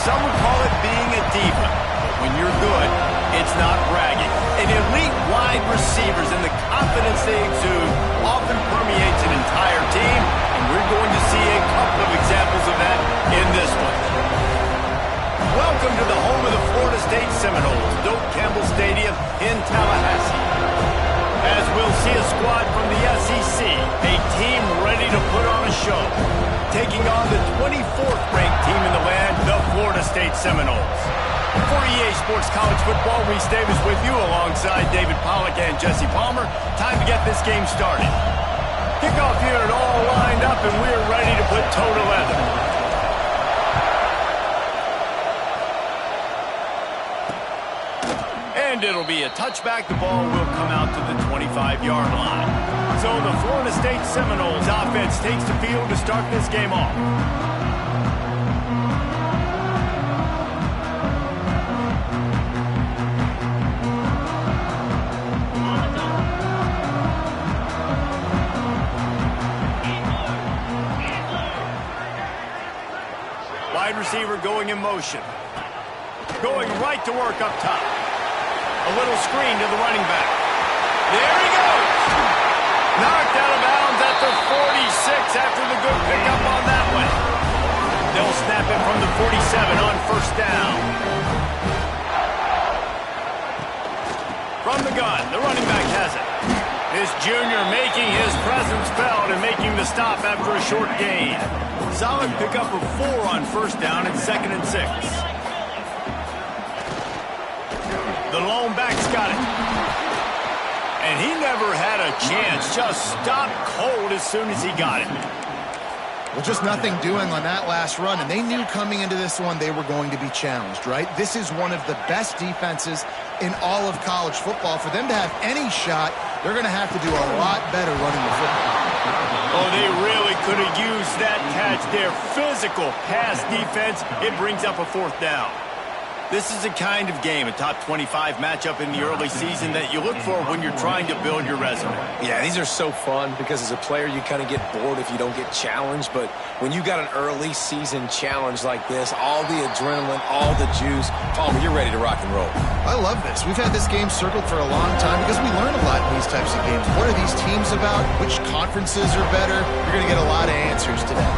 some would call it being a diva. But when you're good, it's not bragging. And elite wide receivers and the confidence they exude often permeates an entire team, and we're going to see a couple of examples of that in this one. Welcome to the home of the Florida State Seminoles, Doak Campbell Stadium in Tallahassee. As we'll see a squad from the SEC, a team ready to put on a show, taking on the 24th ranked team in the land, the Florida State Seminoles. For EA Sports College Football, Reese Davis with you alongside David Pollack and Jesse Palmer. Time to get this game started. Kickoff unit all lined up, and we're ready to put toe to leather. And it'll be a touchback. The ball will come out to the 25-yard line. So the Florida State Seminoles offense takes the field to start this game off. Wide receiver going in motion. Going right to work up top. A little screen to the running back. There he goes. Knocked out of bounds at the 46 after the good pickup on that one. They'll snap it from the 47 on first down. From the gun, the running back has it. This junior making his presence felt and making the stop after a short gain. Solid pickup of 4 on first down and 2nd and 6. The lone back's got it. And he never had a chance. Just stopped cold as soon as he got it. Well, just nothing doing on that last run, and they knew coming into this one they were going to be challenged, right? This is one of the best defenses in all of college football. For them to have any shot, they're going to have to do a lot better running the football. Oh, they really could have used that catch there. Physical pass defense. It brings up a 4th down. This is the kind of game, a top 25 matchup in the early season that you look for when you're trying to build your resume. Yeah, these are so fun because as a player you kind of get bored if you don't get challenged. But when you got an early season challenge like this, all the adrenaline, all the juice, Palmer, you're ready to rock and roll. I love this. We've had this game circled for a long time because we learn a lot in these types of games. What are these teams about? Which conferences are better? You're going to get a lot of answers today.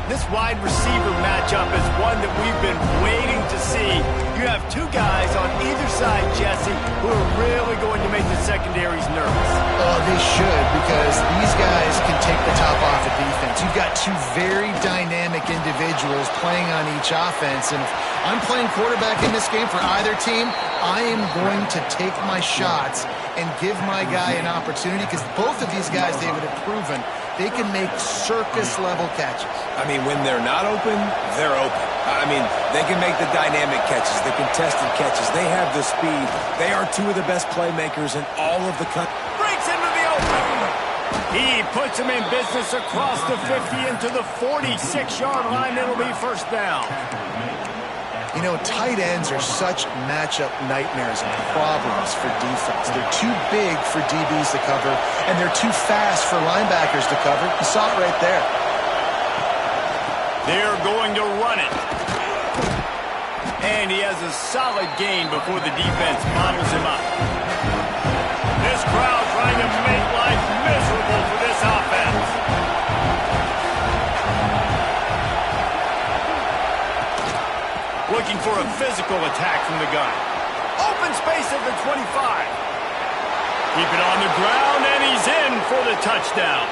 This wide receiver matchup is one that we've been waiting to see. You have two guys on either side, Jesse, who are really going to make the secondaries nervous. Oh, they should, because these guys can take the top off of defense. You've got two very dynamic individuals playing on each offense, and if I'm playing quarterback in this game for either team, I am going to take my shots and give my guy an opportunity, because both of these guys, David, have proven they can make circus-level catches. I mean, when they're not open, they're open. I mean, they can make the dynamic catches, the contested catches. They have the speed. They are two of the best playmakers in all of the country. Breaks into the open. He puts him in business across the 50 into the 46-yard line. It'll be first down. You know, tight ends are such matchup nightmares and problems for defense. They're too big for DBs to cover, and they're too fast for linebackers to cover. You saw it right there. They're going to run it. And he has a solid gain before the defense bottles him up. This crowd trying to make life miserable for this offense. Looking for a physical attack from the gun. Open space at the 25. Keep it on the ground, and he's in for the touchdown.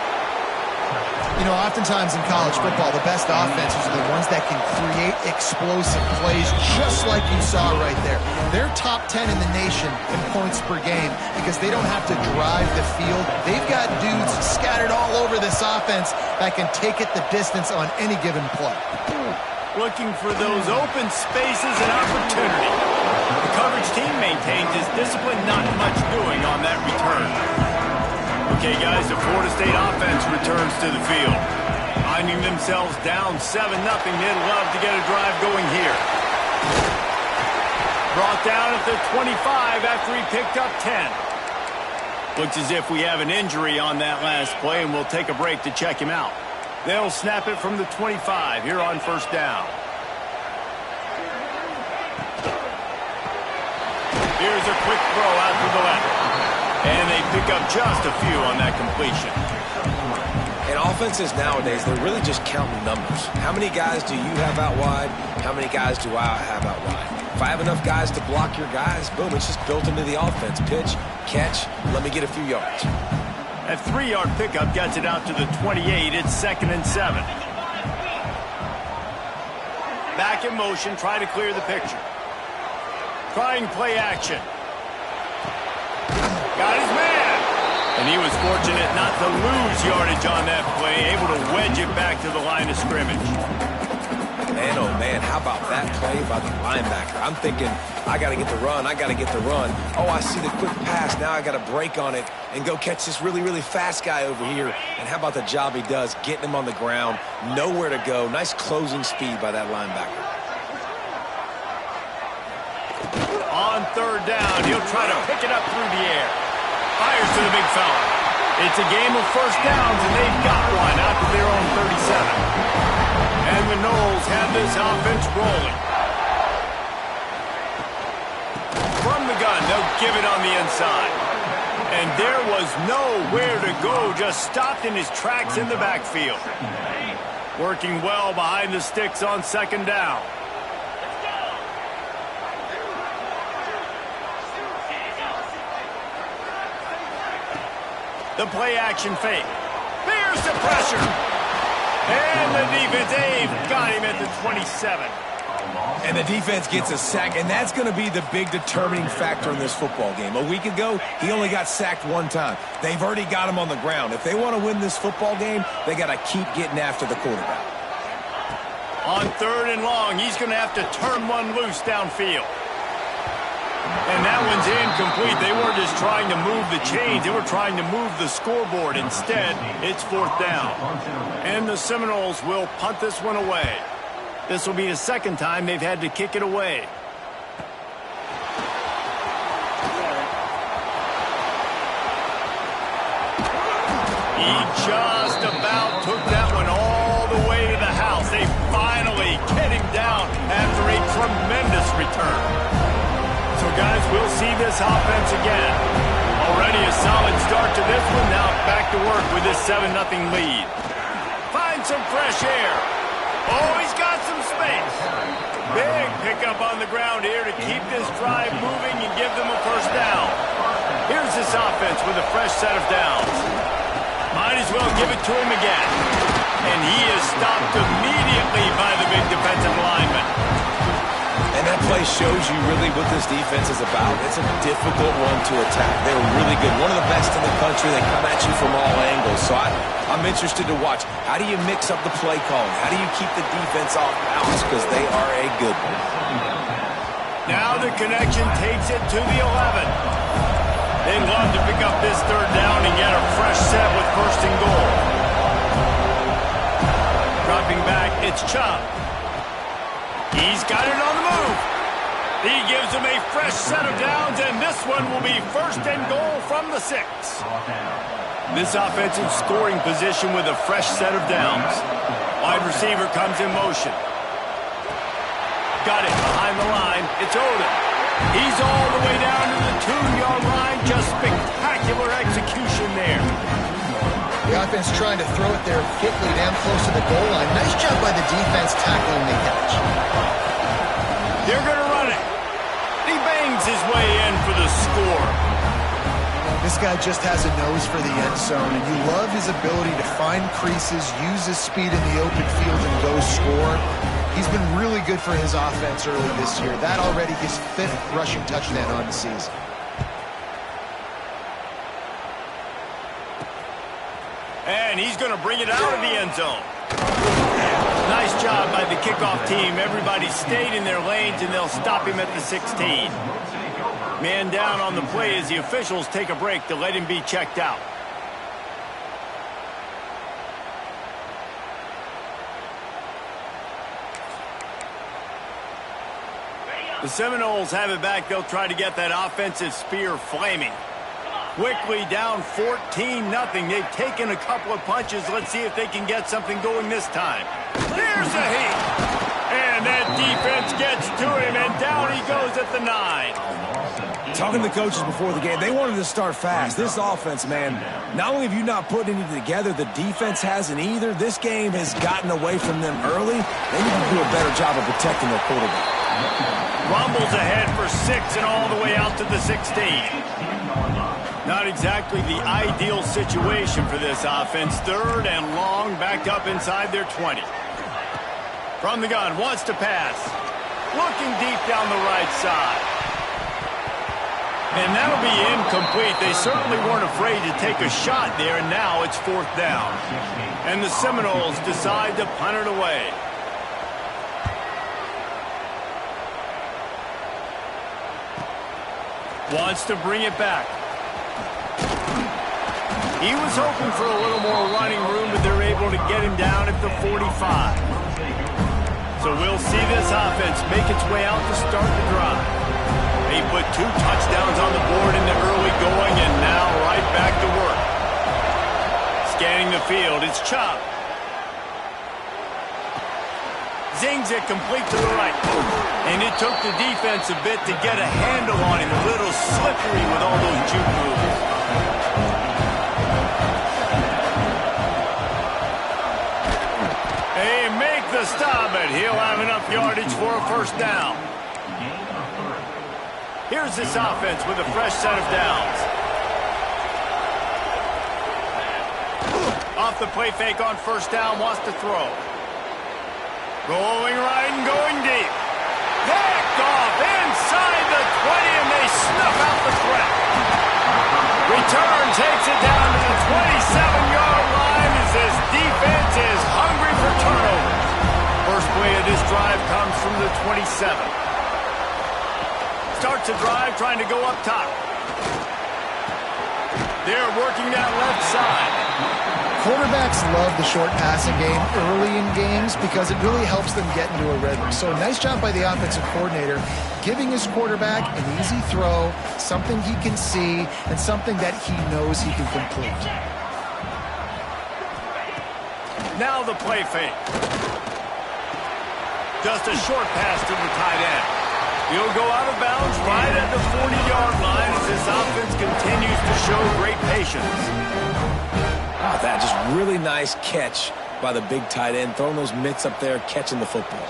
You know, oftentimes in college football, the best offenses are the ones that can create explosive plays, just like you saw right there. They're top 10 in the nation in points per game because they don't have to drive the field. They've got dudes scattered all over this offense that can take it the distance on any given play. Looking for those open spaces and opportunity. The coverage team maintains his discipline, not much doing on that return. Okay, guys, the Florida State offense returns to the field. Finding themselves down 7-0, they'd love to get a drive going here. Brought down at the 25 after he picked up 10. Looks as if we have an injury on that last play, and we'll take a break to check him out. They'll snap it from the 25 here on first down. Here's a quick throw out to the left. And they pick up just a few on that completion. And offenses nowadays, they're really just counting numbers. How many guys do you have out wide? How many guys do I have out wide? If I have enough guys to block your guys, boom, it's just built into the offense. Pitch, catch, let me get a few yards. That 3-yard pickup gets it out to the 28. It's 2nd and 7. Back in motion, try to clear the picture. Trying play action. Got his man. And he was fortunate not to lose yardage on that play, able to wedge it back to the line of scrimmage. Man, oh man, how about that play by the linebacker? I'm thinking, I got to get the run, I got to get the run. Oh, I see the quick pass, now I got to break on it and go catch this really, really fast guy over here. And how about the job he does, getting him on the ground, nowhere to go. Nice closing speed by that linebacker. On 3rd down, he'll try to pick it up through the air. Fires to the big fella. It's a game of 1st downs, and they've got one out to their own 37. And the Noles have this offense rolling. From the gun, they'll give it on the inside. And there was nowhere to go, just stopped in his tracks in the backfield. Working well behind the sticks on 2nd down. The play action fake. There's the pressure. And the defense, they've got him at the 27. And the defense gets a sack, and that's going to be the big determining factor in this football game. A week ago, he only got sacked 1 time. They've already got him on the ground. If they want to win this football game, they got to keep getting after the quarterback. On 3rd and long, he's going to have to turn one loose downfield. And that one's incomplete. They weren't just trying to move the chains. They were trying to move the scoreboard. Instead, it's 4th down. And the Seminoles will punt this one away. This will be the 2nd time they've had to kick it away. He just about took that one all the way to the house. They finally get him down after a tremendous return. So, guys, we'll see this offense again. Already a solid start to this one. Now back to work with this 7-0 lead. Find some fresh air. Oh, he's got some space. Big pickup on the ground here to keep this drive moving and give them a 1st down. Here's this offense with a fresh set of downs. Might as well give it to him again. And he is stopped immediately by the big defensive lineman. And that play shows you really what this defense is about. It's a difficult one to attack. They're really good. One of the best in the country. They come at you from all angles. So I'm interested to watch. How do you mix up the play calling? How do you keep the defense off balance? Because they are a good one. Now the connection takes it to the 11. They'd love to pick up this 3rd down and get a fresh set with 1st and goal. Dropping back, it's Chubb. He's got it on the move. He gives him a fresh set of downs, and this one will be 1st and goal from the 6. This offensive scoring position with a fresh set of downs. Wide receiver comes in motion. Got it behind the line. It's Odom. He's all the way down to the 2-yard line. Just spectacular execution there. The offense trying to throw it there quickly down close to the goal line. Nice job by the defense tackling the catch. They're going to run it. He bangs his way in for the score. This guy just has a nose for the end zone, and you love his ability to find creases, use his speed in the open field, and go score. He's been really good for his offense early this year. That already his 5th rushing touchdown on the season. And he's going to bring it out of the end zone. Nice job by the kickoff team. Everybody stayed in their lanes, and they'll stop him at the 16. Man down on the play as the officials take a break to let him be checked out. The Seminoles have it back. They'll try to get that offensive spear flaming. Quickly down 14-0. They've taken a couple of punches. Let's see if they can get something going this time. Here's a heat. And that defense gets to to him, and down he goes at the 9. Talking to the coaches before the game, they wanted to start fast. This offense, man, not only have you not put anything together, the defense hasn't either. This game has gotten away from them early. They need to do a better job of protecting their quarterback. Rumbles ahead for 6 and all the way out to the 16. Not exactly the ideal situation for this offense. 3rd and long, backed up inside their 20. From the gun, wants to pass. Looking deep down the right side. And that'll be incomplete. They certainly weren't afraid to take a shot there, and now it's 4th down. And the Seminoles decide to punt it away. Wants to bring it back. He was hoping for a little more running room, but they're able to get him down at the 45. So we'll see this offense make its way out to start the drive. They put 2 touchdowns on the board in the early going, and now right back to work. Scanning the field, it's Chubb. Zings it complete to the right. And it took the defense a bit to get a handle on him. A little slippery with all those juke moves. They make the stop, but he'll have enough yardage for a 1st down. Here's this offense with a fresh set of downs. Off the play fake on 1st down, wants to throw. Rolling right and going deep. Picked off inside the 20, and they snuff out the threat. Return takes it down to the 27-yard line as this defense is hungry for turnovers. First play of this drive comes from the 27. Starts a drive trying to go up top. They're working that left side. Quarterbacks love the short passing game early in games because it really helps them get into a rhythm. So nice job by the offensive coordinator giving his quarterback an easy throw, something he can see, and something that he knows he can complete. Now the play fake. Just a short pass to the tight end. He'll go out of bounds right at the 40-yard line as this offense continues to show great patience. Oh, that just really nice catch by the big tight end, throwing those mitts up there, catching the football.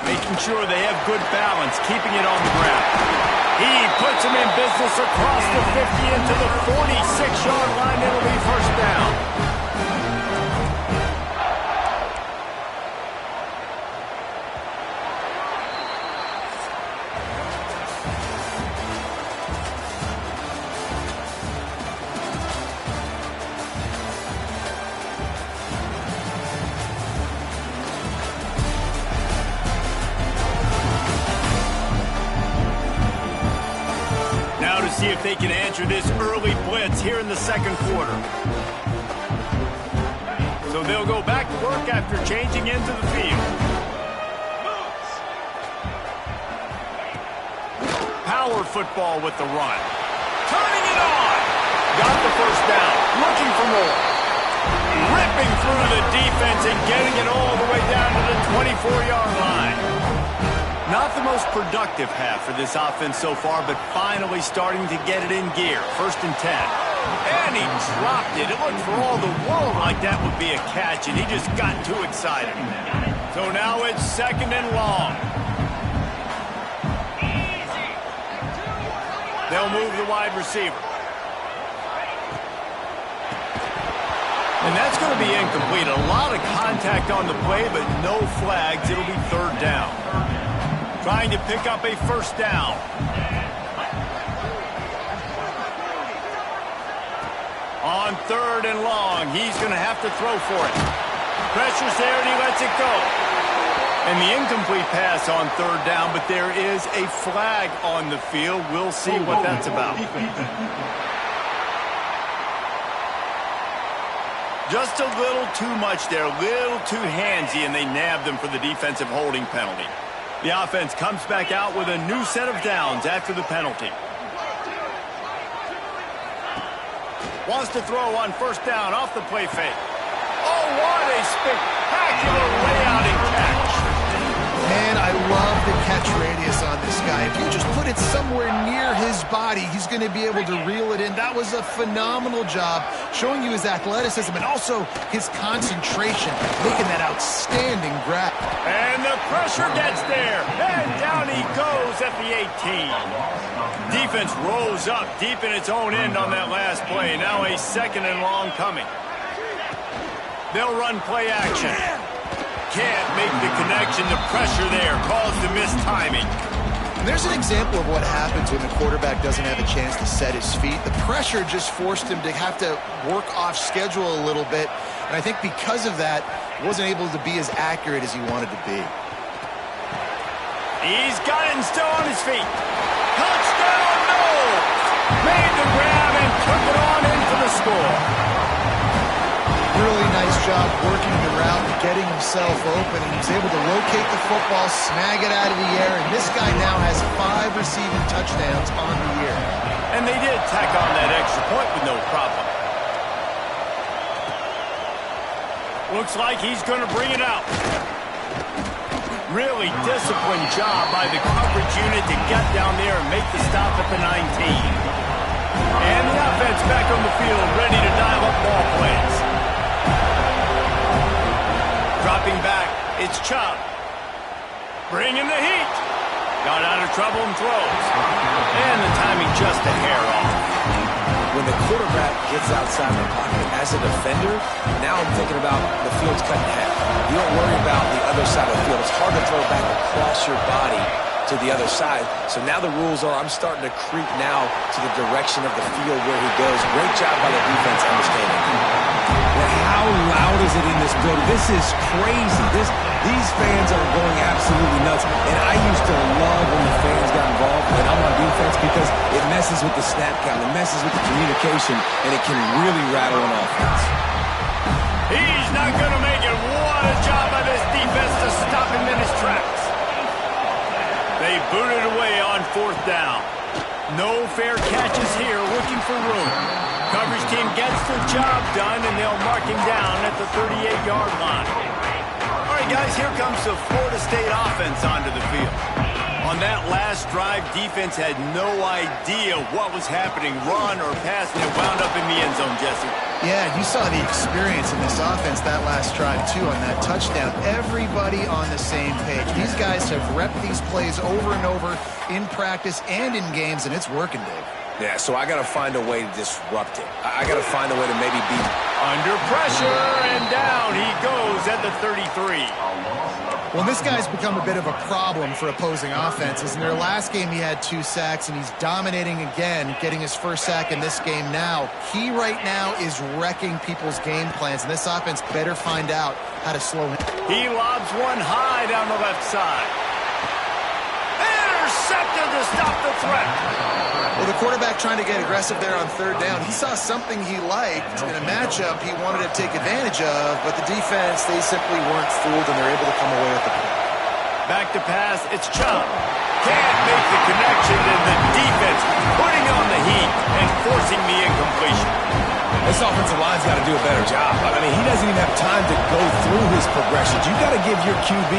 Making sure they have good balance, keeping it on the ground. He puts him in business across the 50 into the 46-yard line. It'll be 1st down. See if they can answer this early blitz here in the 2nd quarter. So they'll go back to work after changing into the field. Power football with the run. Turning it on. Got the 1st down. Looking for more. Ripping through the defense and getting it all the way down to the 24-yard line. Not the most productive half for this offense so far, but finally starting to get it in gear. 1st and 10. And he dropped it. It looked for all the world like that would be a catch, and he just got too excited. So now it's 2nd and long. They'll move the wide receiver. And that's going to be incomplete. A lot of contact on the play, but no flags. It'll be 3rd down. Trying to pick up a 1st down. On 3rd and long, he's going to have to throw for it. Pressure's there, and he lets it go. And the incomplete pass on 3rd down, but there is a flag on the field. We'll see what that's about. Just a little too much there, a little too handsy, and they nabbed them for the defensive holding penalty. The offense comes back out with a new set of downs after the penalty. Wants to throw on 1st down off the play fake. Oh, what a spectacular layup catch radius on this guy. If you just put it somewhere near his body, he's going to be able to reel it in. That was a phenomenal job, showing you his athleticism and also his concentration, making that outstanding grab. And the pressure gets there, and down he goes at the 18. Defense rolls up deep in its own end on that last play. Now a 2nd and long coming. They'll run play action. Can't make the connection. The pressure there caused the mistiming. There's an example of what happens when the quarterback doesn't have a chance to set his feet. The pressure just forced him to have to work off schedule a little bit. And I think because of that, he wasn't able to be as accurate as he wanted to be. He's got it and still on his feet. Touchdown, no! Made the grab and took it on in for the score. Really nice job working the route and getting himself open, and he was able to locate the football, snag it out of the air, and this guy now has 5 receiving touchdowns on the year. And they did tack on that extra point with no problem. Looks like he's going to bring it out. Really disciplined job by the coverage unit to get down there and make the stop at the 19. And the offense back on the field, ready to dial up ball plays. Dropping back, it's Chubb. Bringing the heat. Got out of trouble and throws. And the timing just a hair off. When the quarterback gets outside the pocket as a defender, now I'm thinking about the field's cut in half. You don't worry about the other side of the field. It's hard to throw back across your body to the other side. So now the rules are I'm starting to creep now to the direction of the field where he goes. Great job by the defense understanding. But how loud is it in this building? This is crazy. These fans are going absolutely nuts. And I used to love when the fans got involved and I'm on defense because it messes with the snap count. It messes with the communication, and it can really rattle an offense. He's not going to make it. What a job by this defense to stop him in his tracks. They boot it away on 4th down. No fair catches here, looking for room. Coverage team gets the job done, and they'll mark him down at the 38-yard line. All right, guys, here comes the Florida State offense onto the field. On that last drive, defense had no idea what was happening, run or pass, and it wound up in the end zone, Jesse. Yeah, you saw the experience in this offense that last drive, too, on that touchdown. Everybody on the same page. These guys have repped these plays over and over in practice and in games, and it's working, Dave. Yeah, so I got to find a way to disrupt it. I got to find a way to maybe beat him. Under pressure, and down he goes at the 33. Well, this guy's become a bit of a problem for opposing offenses. In their last game, he had 2 sacks, and he's dominating again, getting his 1st sack in this game now. He right now is wrecking people's game plans, and this offense better find out how to slow him. He lobs one high down the left side. Intercepted to stop the threat. Well, the quarterback trying to get aggressive there on 3rd down. He saw something he liked in a matchup he wanted to take advantage of, but the defense, they simply weren't fooled, and they're able to come away with the point. Back to pass, it's Chubb. Can't make the connection, and the defense putting on the heat and forcing the incompletion. This offensive line's got to do a better job. I mean, he doesn't even have time to go through his progressions. You got to give your QB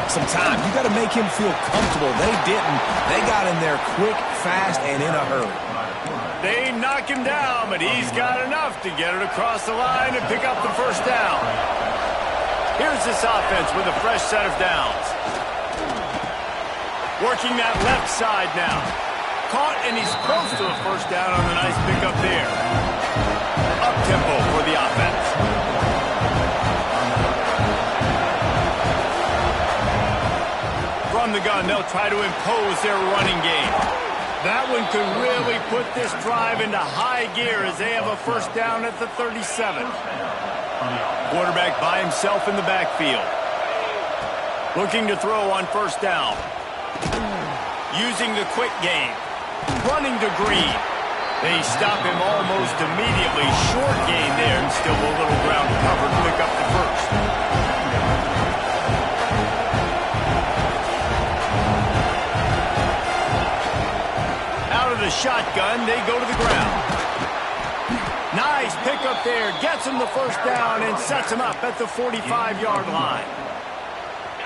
some time. You got to make him feel comfortable. They didn't. They got in there quick, fast, and in a hurry. They knock him down, but he's got enough to get it across the line and pick up the 1st down. Here's this offense with a fresh set of downs. Working that left side now. Caught, and he's close to a 1st down on the nice pickup there. Up-tempo for the offense. From the gun, they'll try to impose their running game. That one could really put this drive into high gear as they have a 1st down at the 37. Quarterback by himself in the backfield. Looking to throw on 1st down. Using the quick game. Running to Green. They stop him almost immediately. Short gain there, and still a little ground cover to pick up the 1st. Out of the shotgun, they go to the ground. Nice pickup there. Gets him the 1st down and sets him up at the 45-yard line.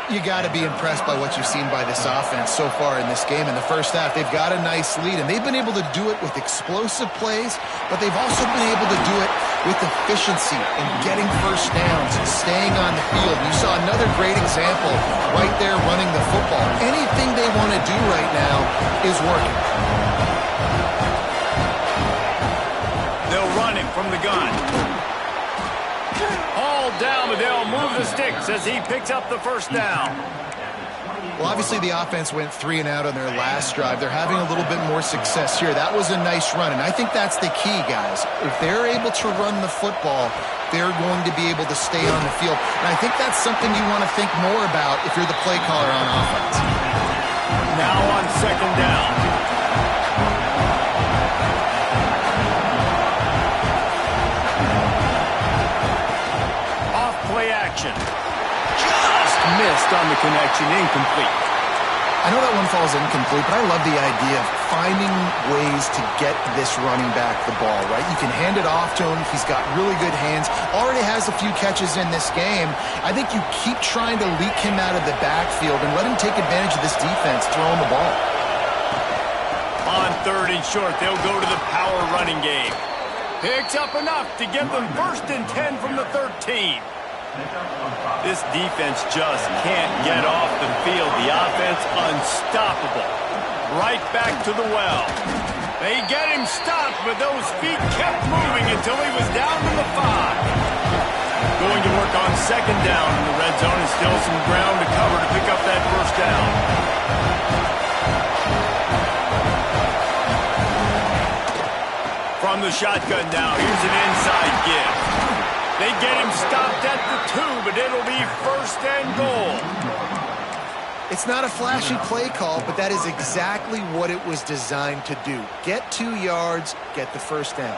You got to be impressed by what you've seen by this offense so far in this game. In the first half, they've got a nice lead, and they've been able to do it with explosive plays, but they've also been able to do it with efficiency and getting first downs and staying on the field. You saw another great example right there running the football. Anything they want to do right now is working. They'll run him from the gun. All down, but they'll move the sticks as he picks up the first down. Well, obviously the offense went 3 and out on their last drive. They're having a little bit more success here. That was a nice run, and I think that's the key, guys. If they're able to run the football, they're going to be able to stay on the field. And I think that's something you want to think more about if you're the play caller on offense. Now on second down. Play action. Just missed on the connection. Incomplete. I know that one falls incomplete, but I love the idea of finding ways to get this running back the ball, right? You can hand it off to him. He's got really good hands. Already has a few catches in this game. I think you keep trying to leak him out of the backfield and let him take advantage of this defense throwing the ball. On 3rd and short, they'll go to the power running game. Picks up enough to give them 1st and 10 from the 13. This defense just can't get off the field. The offense unstoppable. Right back to the well. They get him stopped, but those feet kept moving until he was down to the 5. Going to work on 2nd down in the red zone, and still some ground to cover to pick up that first down. From the shotgun now, here's an inside give. They get him stopped at the 2, but it'll be 1st and goal. It's not a flashy play call, but that is exactly what it was designed to do. Get 2 yards, get the first down.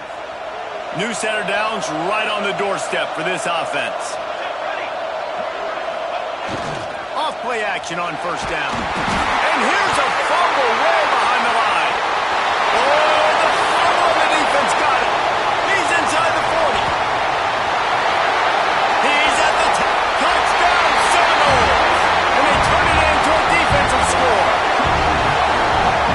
New set of downs right on the doorstep for this offense. Off play action on 1st down. And here's a fumble way behind the line. Oh, the fumble, the defense got it. He's inside the 40. He's at the touchdown, Citadel. And they turn it into a defensive score.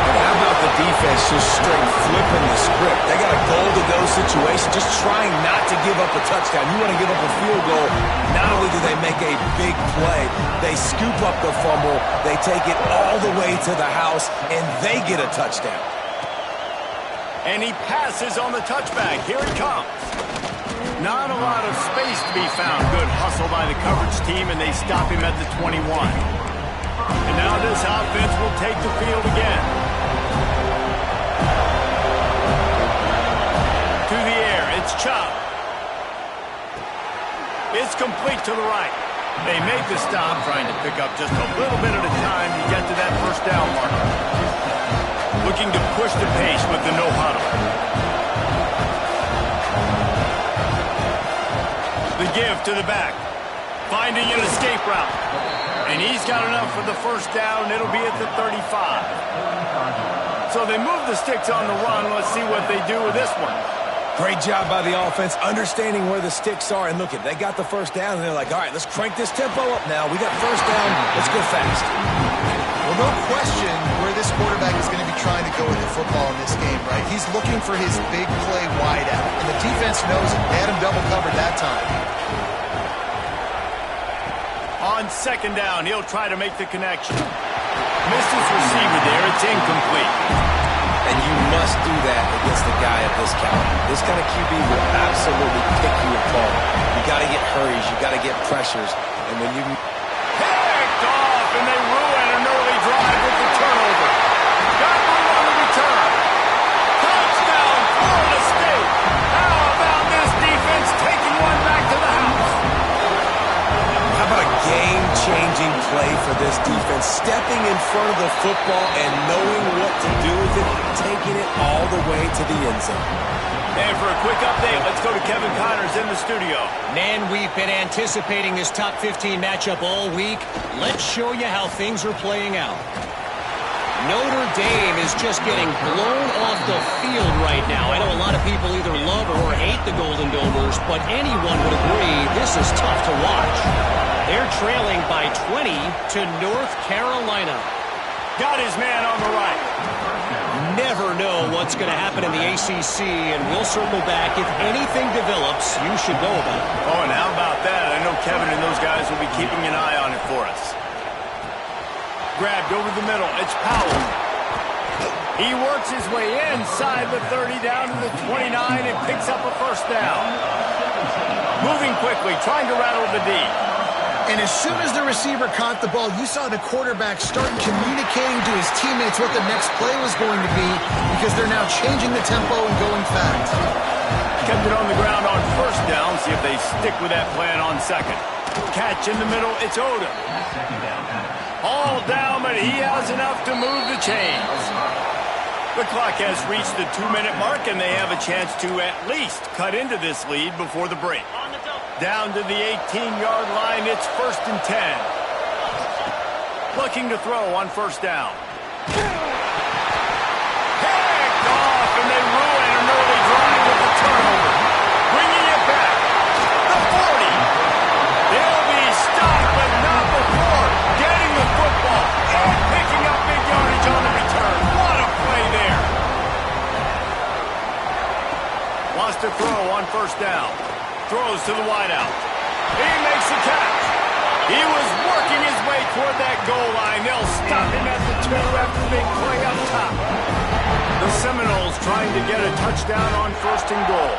And how about the defense just straight flipping the script? They got a goal-to-go situation, just trying not to give up a touchdown. You want to give up a field goal. Not only do they make a big play, they scoop up the fumble, they take it all the way to the house, and they get a touchdown. And he passes on the touchback. Here he comes. Not a lot of space to be found. Good hustle by the coverage team, and they stop him at the 21. And now this offense will take the field again. To the air, it's Chubb. It's complete to the right. They make the stop, trying to pick up just a little bit at a time to get to that first down marker. Looking to push the pace with the no huddle. The give to the back. Finding an escape route. And he's got enough for the first down. It'll be at the 35. So they move the sticks on the run. Let's see what they do with this one. Great job by the offense, understanding where the sticks are. And look, they got the first down, and they're like, all right, let's crank this tempo up now. We got first down. Let's go fast. Well, no question where this quarterback is going to be trying to go with the football in this game, right? He's looking for his big play wide out, and the defense knows it. They had him double covered that time. On 2nd down, he'll try to make the connection. Misses receiver there. It's incomplete. And you must do that against a guy of this caliber. This kind of QB will absolutely pick you apart. You got to get hurries. You got to get pressures. And when you picked off, and they ruin an early drive with the turnover. Got one on the return. Touchdown, Florida State. How about this defense taking one back to the house? How about a game-changing play for this defense? Stepping in front of the football and knowing what to do with it, taking it all the way to the end zone. And for a quick update, let's go to Kevin Connors in the studio. Man, we've been anticipating this top 15 matchup all week. Let's show you how things are playing out. Notre Dame is just getting blown off the field right now. I know a lot of people either love or hate the Golden Domers, but anyone would agree this is tough to watch. They're trailing by 20 to North Carolina. Got his man on the right. Never know what's going to happen in the ACC, and we'll circle back. If anything develops, you should know about it. Oh, and how about that? I know Kevin and those guys will be keeping an eye on it for us. Grabbed over the middle. It's Powell. He works his way inside the 30 down to the 29 and picks up a first down. Moving quickly, trying to rattle the D. And as soon as the receiver caught the ball, you saw the quarterback start communicating to his teammates what the next play was going to be because they're now changing the tempo and going fast. Kept it on the ground on first down. See if they stick with that plan on second. Catch in the middle. It's Odom. All down, but he has enough to move the chains. The clock has reached the 2-minute mark, and they have a chance to at least cut into this lead before the break. Down to the 18-yard line, it's 1st and 10. Looking to throw on first down. Picked off, and they ruin an early drive with the turnover. Bringing it back. The 40. They'll be stopped, but not before getting the football and picking up big yardage on the return. What a play there. Wants to throw on first down. Throws to the wideout. He makes the catch. He was working his way toward that goal line. They'll stop him at the 2 after the big play up top. The Seminoles trying to get a touchdown on 1st and goal.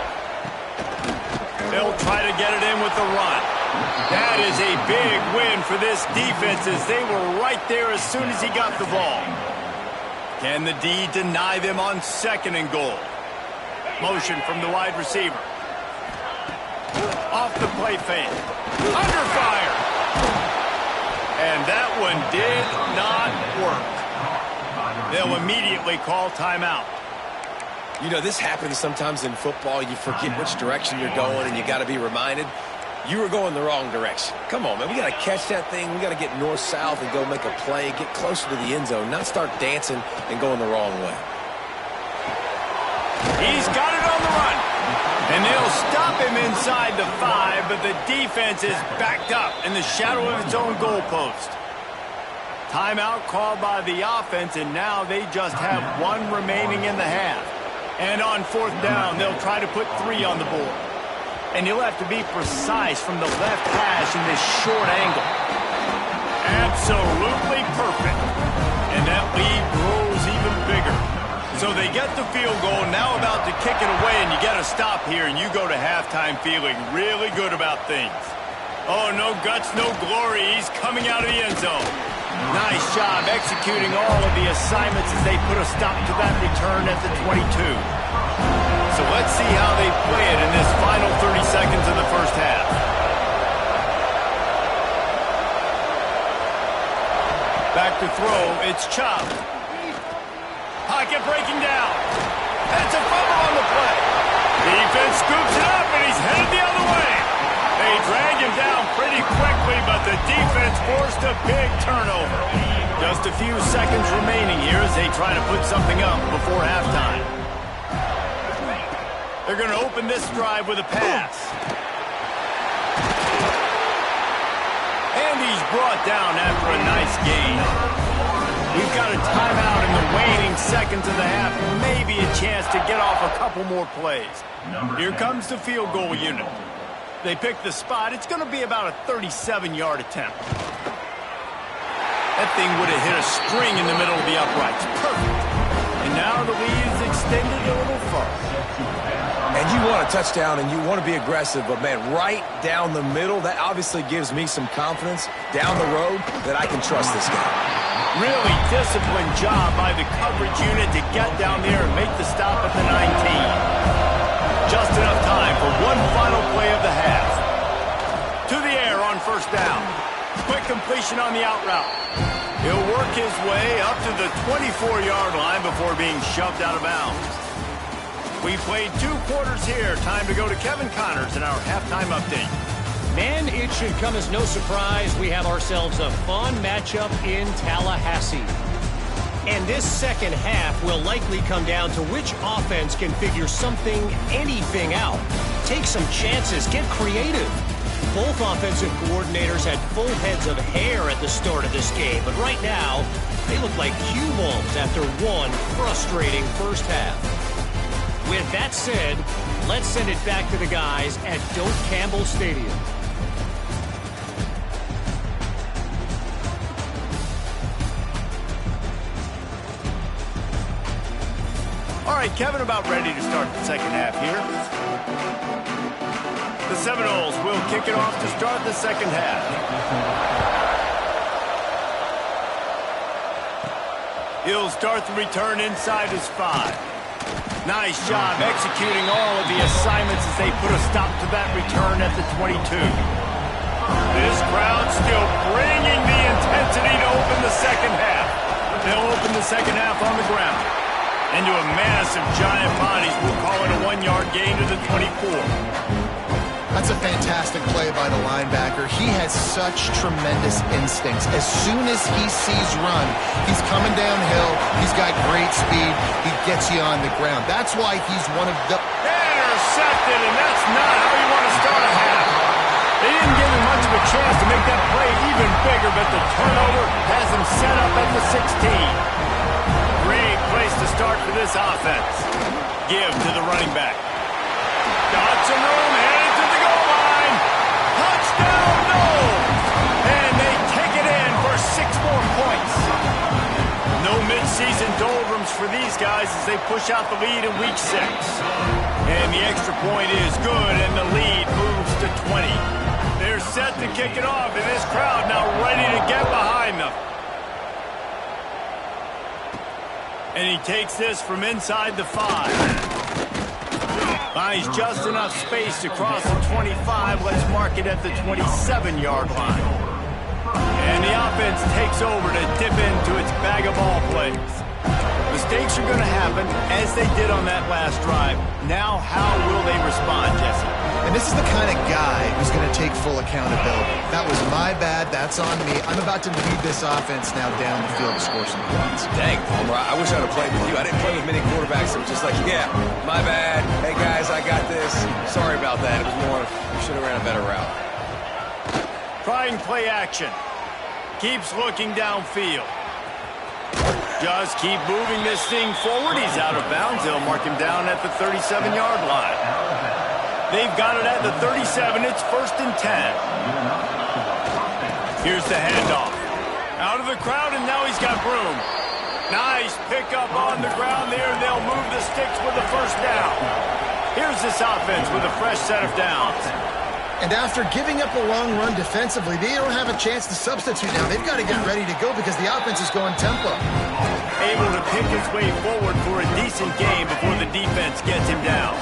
They'll try to get it in with the run. That is a big win for this defense as they were right there as soon as he got the ball. Can the D deny them on 2nd and goal? Motion from the wide receiver. Off the play fake. Under fire. And that one did not work. They'll immediately call timeout. You know, this happens sometimes in football. You forget which direction you're going, and you got to be reminded you were going the wrong direction. Come on, man. We got to catch that thing. We got to get north-south and go make a play, get closer to the end zone, not start dancing and going the wrong way. He's got it on the run. And they'll stop him inside the 5, but the defense is backed up in the shadow of its own goalpost. Timeout called by the offense, and now they just have 1 remaining in the half. And on 4th down, they'll try to put 3 on the board. And he'll have to be precise from the left hash in this short angle. Absolutely perfect. And that lead grows even bigger. So they get the field goal, now about to kick it away, and you got to stop here, and you go to halftime feeling really good about things. Oh, no guts, no glory. He's coming out of the end zone. Nice job executing all of the assignments as they put a stop to that return at the 22. So let's see how they play it in this final 30 seconds of the first half. Back to throw, it's Chop. Pocket breaking down. That's a fumble on the play. Defense scoops it up, and he's headed the other way. They drag him down pretty quickly, but the defense forced a big turnover. Just a few seconds remaining here as they try to put something up before halftime. They're going to open this drive with a pass. And he's brought down after a nice gain. We've got a timeout in the waning seconds of the half. Maybe a chance to get off a couple more plays. Here comes the field goal unit. They pick the spot. It's going to be about a 37-yard attempt. That thing would have hit a string in the middle of the uprights. Perfect. And now the lead is extended a little further. And you want a touchdown and you want to be aggressive, but, man, right down the middle, that obviously gives me some confidence down the road that I can trust this guy. Really disciplined job by the coverage unit to get down there and make the stop at the 19. Just enough time for one final play of the half. To the air on first down. Quick completion on the out route. He'll work his way up to the 24-yard line before being shoved out of bounds. We played 2 quarters here. Time to go to Kevin Connors in our halftime update. Man, it should come as no surprise we have ourselves a fun matchup in Tallahassee. And this second half will likely come down to which offense can figure anything out. Take some chances, get creative. Both offensive coordinators had full heads of hair at the start of this game, but right now, they look like cue balls after one frustrating first half. With that said, let's send it back to the guys at Doak Campbell Stadium. All right, Kevin, about ready to start the second half here. The Seminoles will kick it off to start the second half. He'll start the return inside his 5. Nice job executing all of the assignments as they put a stop to that return at the 22. This crowd still bringing the intensity to open the second half. They'll open the second half on the ground. Into a massive giant bodies. We'll call it a 1-yard gain to the 24. That's a fantastic play by the linebacker. He has such tremendous instincts. As soon as he sees run, he's coming downhill. He's got great speed. He gets you on the ground. That's why he's one of the... Intercepted, and that's not how you want to start a half. They didn't give him much of a chance to make that play even bigger, but the turnover has him set up at the 16. Great place to start for this offense. Give to the running back. Got some room, headed to the goal line. Touchdown, no! And they take it in for 6 more points. No midseason doldrums for these guys as they push out the lead in week 6. And the extra point is good, and the lead moves to 20. They're set to kick it off, and this crowd now ready to get behind them. And he takes this from inside the 5. Finds just enough space to cross the 25. Let's mark it at the 27-yard line. And the offense takes over to dip into its bag of ball plays. Mistakes are going to happen, as they did on that last drive. Now, how will they respond, Jesse? And this is the kind of guy who's going to take full accountability. That was my bad. That's on me. I'm about to lead this offense now down the field to score some points. Dang, Palmer, I wish I would have played with you. I didn't play with many quarterbacks that were just like, yeah, my bad. Hey, guys, I got this. Sorry about that. It was more, we should have ran a better route. Trying play action. Keeps looking downfield. Just keep moving this thing forward. He's out of bounds. They'll mark him down at the 37-yard line. They've got it at the 37. It's 1st and 10. Here's the handoff. Out of the crowd, and now he's got room. Nice pickup on the ground there. They'll move the sticks with the first down. Here's this offense with a fresh set of downs. And after giving up a long run defensively, they don't have a chance to substitute now. They've got to get ready to go because the offense is going tempo. Able to pick his way forward for a decent game before the defense gets him down.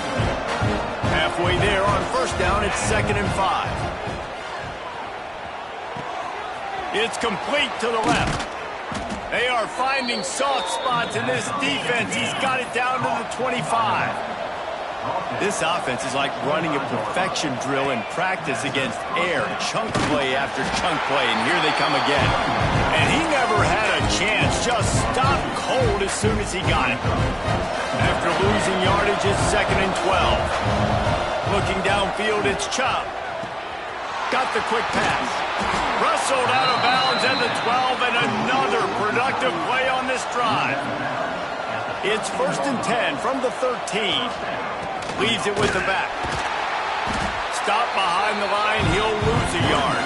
Halfway there on first down, it's 2nd and 5. It's complete to the left. They are finding soft spots in this defense. He's got it down to the 25. This offense is like running a perfection drill in practice against air. Chunk play after chunk play, and here they come again. And he never had a chance. Just stopped cold as soon as he got it. After losing yardage, it's 2nd and 12. Looking downfield, it's Chubb. Got the quick pass. Wrestled out of bounds at the 12, and another productive play on this drive. It's 1st and 10 from the 13. Leaves it with the back. Stop behind the line. He'll lose a yard.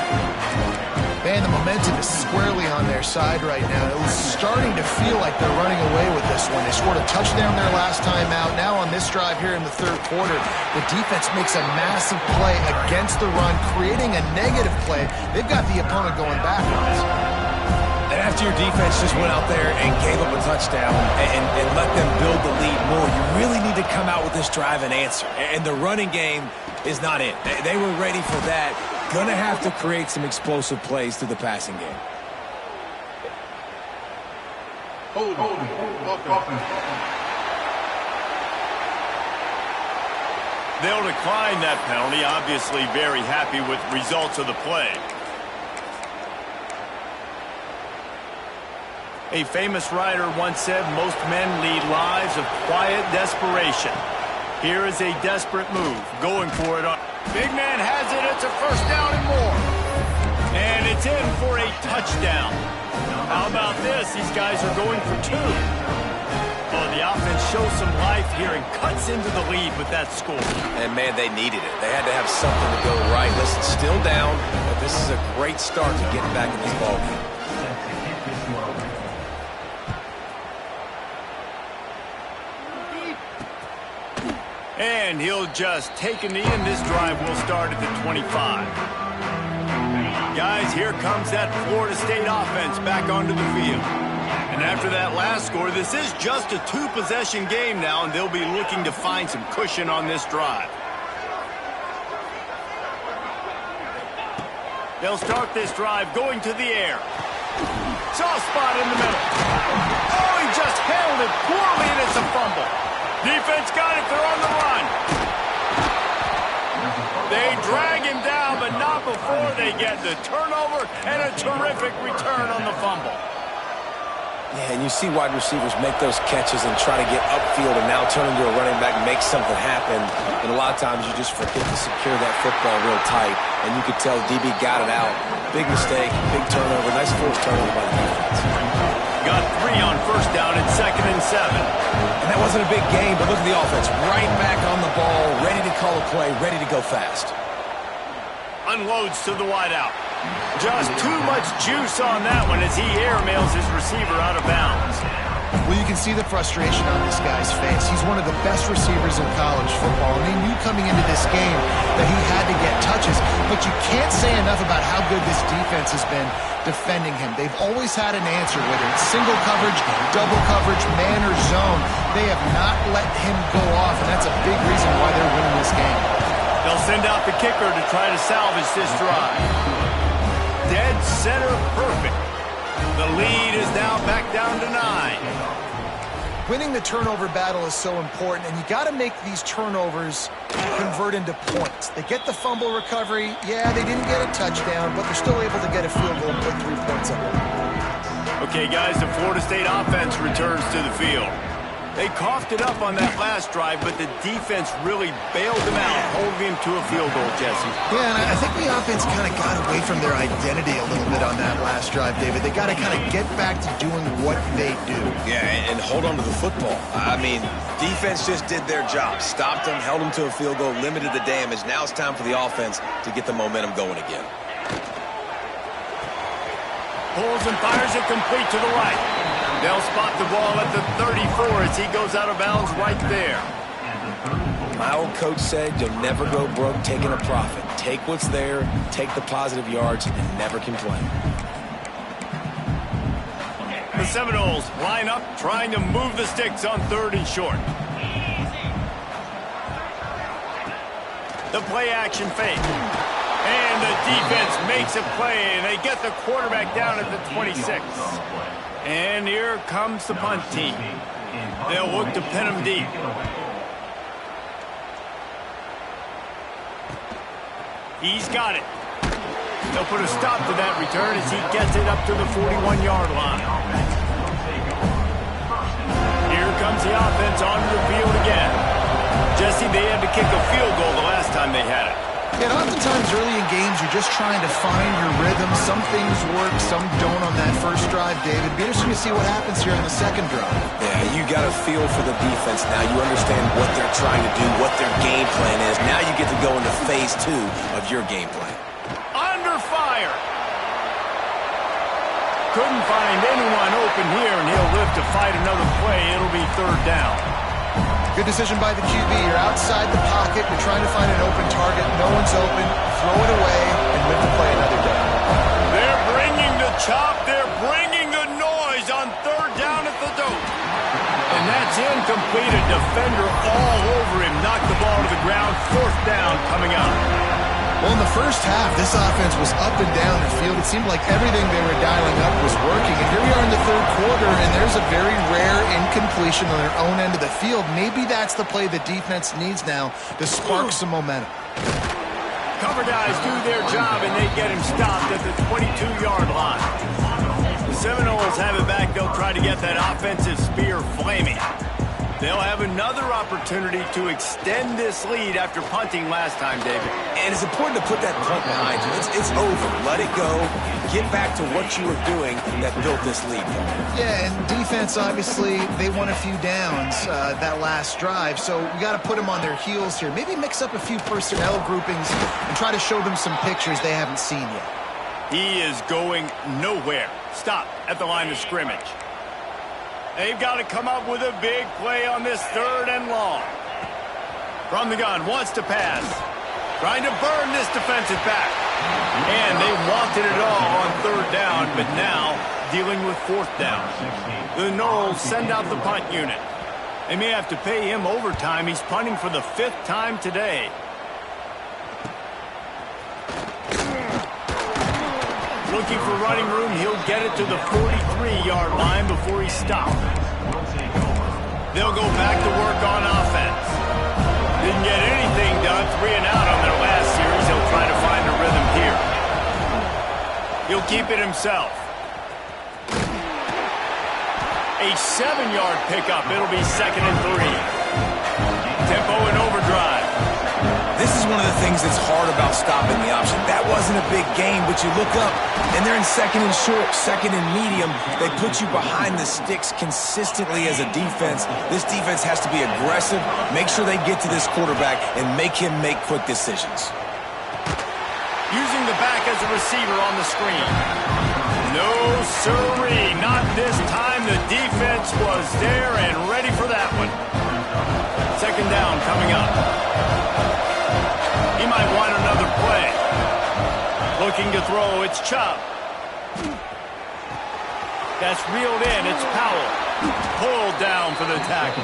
Man, the momentum is squarely on their side right now. It was starting to feel like they're running away with this one. They scored a touchdown their last time out. Now on this drive here in the 3rd quarter, the defense makes a massive play against the run, creating a negative play. They've got the opponent going backwards. And after your defense just went out there and gave up a touchdown and let them build the lead more, you really need to come out with this drive and answer. And the running game is not it. They were ready for that. Going to have to create some explosive plays through the passing game. They'll decline that penalty. Obviously very happy with the results of the play. A famous writer once said, most men lead lives of quiet desperation. Here is a desperate move, going for it on Big man has it. It's a first down and more. And it's in for a touchdown. How about this? These guys are going for 2. Oh, the offense shows some life here and cuts into the lead with that score. And, man, they needed it. They had to have something to go right. Listen, still down, but this is a great start to getting back in this ballgame. And he'll just take a knee, and this drive will start at the 25. Guys, here comes that Florida State offense back onto the field. And after that last score, this is just a 2-possession game now, and they'll be looking to find some cushion on this drive. They'll start this drive going to the air. Soft spot in the middle. Oh, he just handled it poorly, and it's a fumble. Defense got it. They're on the run. They drag him down, but not before they get the turnover and a terrific return on the fumble. Yeah, and you see wide receivers make those catches and try to get upfield and now turn into a running back and make something happen. And a lot of times you just forget to secure that football real tight. And you could tell DB got it out. Big mistake, big turnover. Nice forced turnover by the defense. Got 3 on first down and 2nd and 7. And that wasn't a big game, but look at the offense. Right back on the ball, ready to call a play, ready to go fast. Unloads to the wideout. Just too much juice on that one as he airmails his receiver out of bounds. Well, you can see the frustration on this guy's face. He's one of the best receivers in college football, and he knew coming into this game that he had to get touches, but you can't say enough about how good this defense has been defending him. They've always had an answer, whether it's single coverage, double coverage, man or zone. They have not let him go off, and that's a big reason why they're winning this game. They'll send out the kicker to try to salvage this drive. Dead center perfect. The lead is now back down to 9. Winning the turnover battle is so important, and you got to make these turnovers convert into points. They get the fumble recovery. Yeah, they didn't get a touchdown, but they're still able to get a field goal and put 3 points up. Okay, guys, the Florida State offense returns to the field. They coughed it up on that last drive, but the defense really bailed them out, holding him to a field goal, Jesse. Yeah, and I think the offense kind of got away from their identity a little bit on that last drive, David. They got to kind of get back to doing what they do. Yeah, and hold on to the football. I mean, defense just did their job. Stopped them, held them to a field goal, limited the damage. Now it's time for the offense to get the momentum going again. Pulls and fires it complete to the right. They'll spot the ball at the 34 as he goes out of bounds right there. My old coach said you'll never go broke taking a profit. Take what's there, take the positive yards, and never complain. The Seminoles line up, trying to move the sticks on 3rd and short. The play action fake. And the defense makes a play, and they get the quarterback down at the 26. And here comes the punt team. They'll look to pin him deep. He's got it. They'll put a stop to that return as he gets it up to the 41-yard line. Here comes the offense onto the field again. Jesse, they had to kick a field goal the last time they had it. Yeah, and oftentimes early in games, you're just trying to find your rhythm. Some things work, some don't on that first drive, David. Be interesting to see what happens here on the second drive. Yeah, you got a feel for the defense now. You understand what they're trying to do, what their game plan is. Now you get to go into phase 2 of your game plan. Under fire. Couldn't find anyone open here, and he'll live to fight another play. It'll be 3rd down. Good decision by the QB. You're outside the pocket. You're trying to find an open target. No one's open. Throw it away and live to play another down. They're bringing the chop. They're bringing the noise on 3rd down at the dope. And that's incomplete. A defender all over him. Knocked the ball to the ground. 4th down coming up. Well, in the first half, this offense was up and down the field. It seemed like everything they were dialing up was working. And here we are in the 3rd quarter, and there's a very rare incompletion on their own end of the field. Maybe that's the play the defense needs now to spark some momentum. Cover guys do their job, and they get him stopped at the 22-yard line. The Seminoles have it back. They'll try to get that offensive spear flaming. They'll have another opportunity to extend this lead after punting last time, David. And it's important to put that punt behind you. It's over. Let it go. Get back to what you were doing that built this lead. Yeah, and defense, obviously, they won a few downs that last drive, so we got to put them on their heels here. Maybe mix up a few personnel groupings and try to show them some pictures they haven't seen yet. He is going nowhere. Stop at the line of scrimmage. They've got to come up with a big play on this 3rd and long. From the gun, wants to pass. Trying to burn this defensive back. And they wanted it all on 3rd down, but now dealing with 4th down. The Noles send out the punt unit. They may have to pay him overtime. He's punting for the 5th time today. Looking for running room, he'll get it to the 43-yard line before he's stopped. They'll go back to work on offense. Didn't get anything done, 3 and out on their last series. He'll try to find a rhythm here. He'll keep it himself. A 7-yard pickup. It'll be 2nd and 3. Tempo and overdrive. This is one of the things that's hard about stopping the option. That wasn't a big gain, but you look up, and they're in 2nd and short, 2nd and medium. They put you behind the sticks consistently as a defense. This defense has to be aggressive, make sure they get to this quarterback, and make him make quick decisions. Using the back as a receiver on the screen. No, sirree, not this time. The defense was there and ready for that one. 2nd down coming up. He might want another play. Looking to throw, it's Chubb. That's reeled in, it's Powell. Pulled down for the tackle.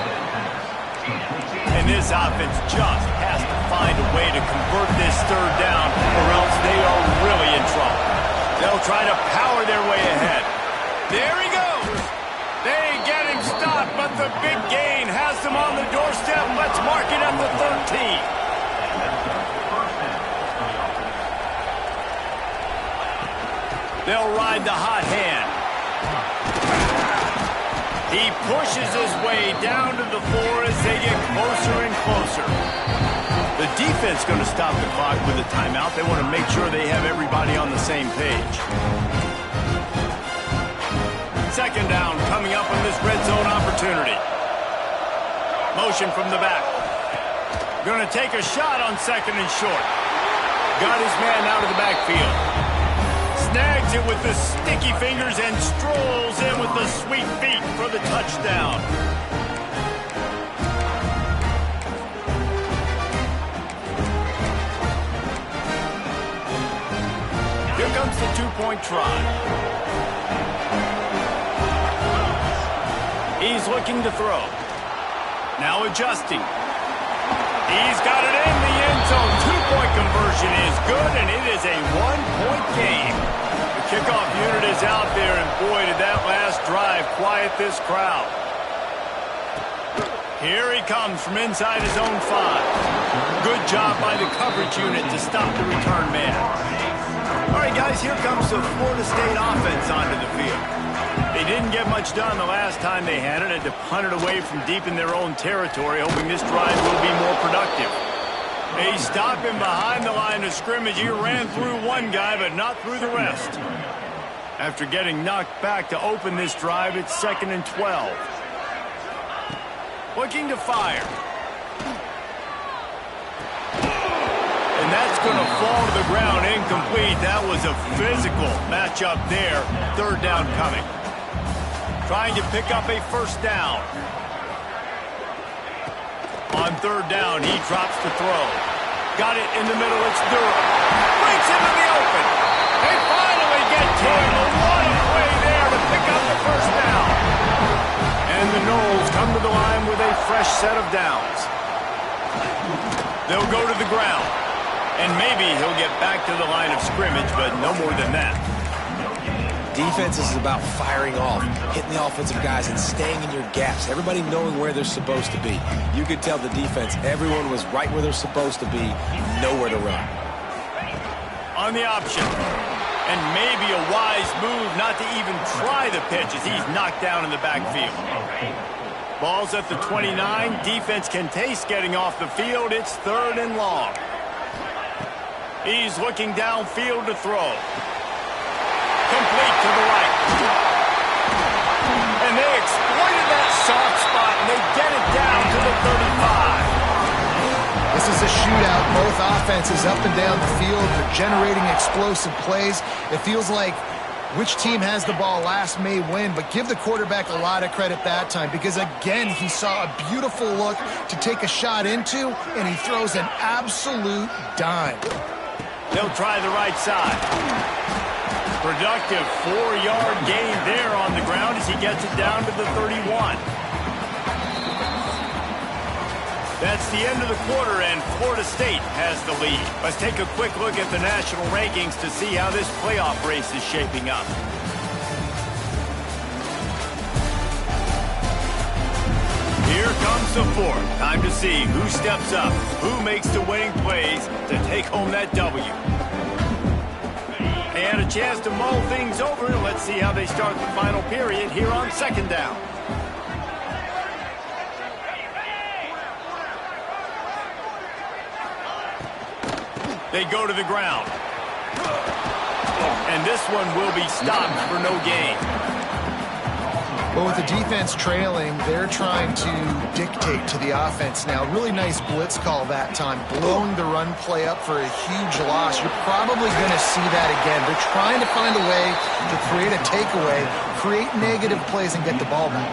And this offense just has to find a way to convert this 3rd down, or else they are really in trouble. They'll try to power their way ahead. There he goes. They get him stopped, but the big gain has them on the doorstep. Let's mark it at the 13. They'll ride the hot hand. He pushes his way down to the 4 as they get closer and closer. The defense going to stop the clock with a timeout. They want to make sure they have everybody on the same page. 2nd down coming up on this red zone opportunity. Motion from the back. Going to take a shot on 2nd and short. Got his man out of the backfield. Snags it with the sticky fingers and strolls in with the sweet feet for the touchdown. Here comes the 2-point try. He's looking to throw. Now adjusting. He's got it in the end zone. 2-point conversion is good, and it is a 1-point game. The kickoff unit is out there, and boy, did that last drive quiet this crowd. Here he comes from inside his own 5. Good job by the coverage unit to stop the return man. All right, guys, here comes the Florida State offense onto the field. They didn't get much done the last time they had it. Had to punt it away from deep in their own territory, hoping this drive will be more productive. They stop him behind the line of scrimmage. He ran through one guy, but not through the rest. After getting knocked back to open this drive, it's 2nd and 12. Looking to fire. And that's going to fall to the ground incomplete. That was a physical matchup there. 3rd down coming. Trying to pick up a 1st down. On 3rd down, he drops to throw. Got it in the middle, it's Durham. Breaks into the open. They finally get to him. What a play there to pick up the 1st down. And the Noles come to the line with a fresh set of downs. They'll go to the ground. And maybe he'll get back to the line of scrimmage, but no more than that. Defense is about firing off, hitting the offensive guys, and staying in your gaps. Everybody knowing where they're supposed to be. You could tell the defense, everyone was right where they're supposed to be, nowhere to run. On the option. And maybe a wise move not to even try the pitch as he's knocked down in the backfield. Ball's at the 29. Defense can taste getting off the field. It's 3rd and long. He's looking downfield to throw. Complete to the right. And they exploited that soft spot, and they get it down to the 35. This is a shootout. Both offenses up and down the field. They're generating explosive plays. It feels like which team has the ball last may win, but give the quarterback a lot of credit that time because, again, he saw a beautiful look to take a shot into, and he throws an absolute dime. They'll try the right side. Productive 4-yard gain there on the ground as he gets it down to the 31. That's the end of the quarter, and Florida State has the lead. Let's take a quick look at the national rankings to see how this playoff race is shaping up. Here comes the fourth. Time to see who steps up, who makes the winning plays to take home that W. They had a chance to mull things over. Let's see how they start the final period here on 2nd down. They go to the ground. And this one will be stopped for no gain. Well, with the defense trailing, they're trying to dictate to the offense now. Really nice blitz call that time, blowing the run play up for a huge loss. You're probably going to see that again. They're trying to find a way to create a takeaway, create negative plays, and get the ball back.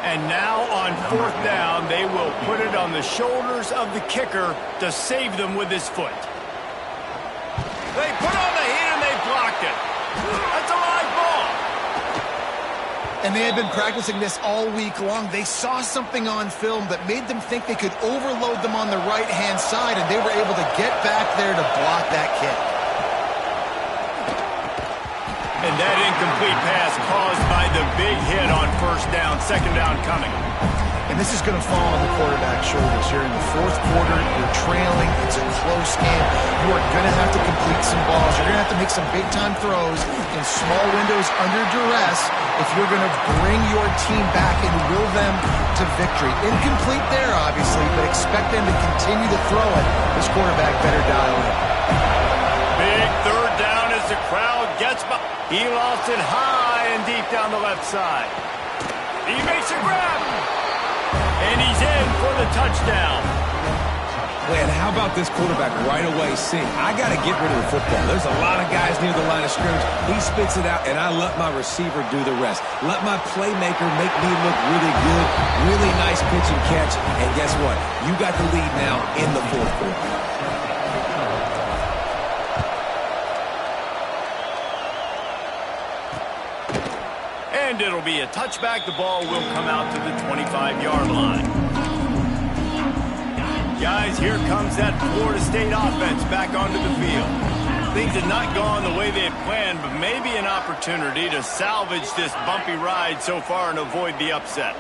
And now on 4th down, they will put it on the shoulders of the kicker to save them with his foot. They put on the heat and they blocked it. That's a live ball. And they had been practicing this all week long. They saw something on film that made them think they could overload them on the right-hand side, and they were able to get back there to block that kick. And that incomplete pass caused by the big hit on 1st down, 2nd down coming. And this is going to fall on the quarterback's shoulders here in the 4th quarter. You're trailing. It's a close game. You are going to have to complete some balls. You're going to have to make some big-time throws in small windows under duress if you're going to bring your team back and will them to victory. Incomplete there, obviously, but expect them to continue to throw it. This quarterback better dial in. Big 3rd down as the crowd gets by. He lost it high and deep down the left side. He makes a grab. And he's in for the touchdown. Man, how about this quarterback right away seeing, I got to get rid of the football. There's a lot of guys near the line of scrimmage. He spits it out, and I let my receiver do the rest. Let my playmaker make me look really good. Really nice pitch and catch. And guess what? You got the lead now in the 4th quarter. And it'll be a touchback. The ball will come out to the 25-yard line. Guys, here comes that Florida State offense back onto the field. Things had not gone the way they had planned, but maybe an opportunity to salvage this bumpy ride so far and avoid the upset.